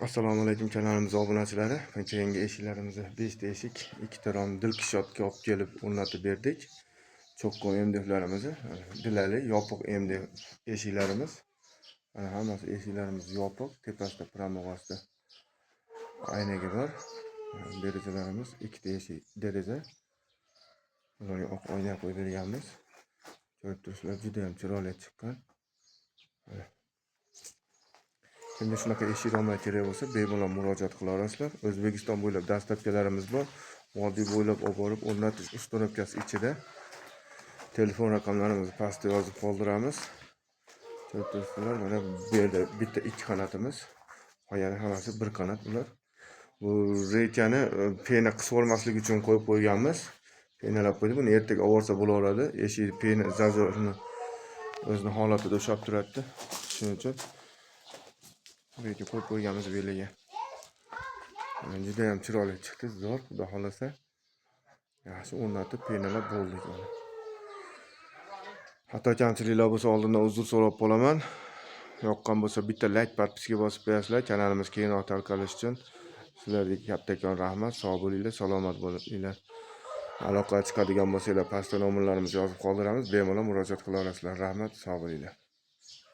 Assalomu alaykum kanalimiz obunachilari. Keyingi eshiklarimizni 5 ta eshik, 2 ta rom dilkishotga olib kelib o'rnatib berdik. Cho'qqi MDFlarimizni dilali yopiq MDF eshiklarimiz. Mana hammasi eshiklarimiz yopiq, tepasida pramog'asida aynaga bor. Derazalarimiz 2 ta eshik deraza. Ularga oq oyna qo'yib berganmiz. Ko'rib turibsizlar, juda ham chiroyli chiqqan. Kimda shunaqa eshik romlar kerak bo'lsa, bemalol murojaat qila olasizlar. O'zbekiston bo'ylab dastavkalarimiz bor. Vodiy bo'ylab olib borib o'rnatish ustunovkasi ichida. Telefon raqamlarimizni pastda yozib qoldiramiz. Ko'rib turibsizlar, mana bu yerda bitta 2 qanotimiz. Qolgani hammasi 1 qanot ular. Bu reykani pena qisib olmaslik uchun qo'yib qo'yganmiz. Penalab qo'ydik. Buni ertaga olsa bo'laveradi. Eshik pena zazorini o'zini holatida ushlab turadi. Shuning uchun burga qo'yib qo'yganmiz beliga. Juda ham chiroyli chiqdi, zo'r, xudo xolasa. Yaxshi o'rnatib penalab bo'ldik. Hatto kamchiliklar bo'lsa oldindan uzr so'rab qolaman. Yoqqan bo'lsa bitta like, podpiska bosib qo'yasizlar. Kanalimiz keyinroq tarqalishi uchun sizlarga kattakon rahmat. Sog' bo'linglar, salomat bo'linglar. Aloqaga chiqadigan bo'lsanglar, pastda nomerlarimizni yozib qoldiramiz. Bemalol murojaat qila olasizlar. Rahmat, sog' bo'linglar.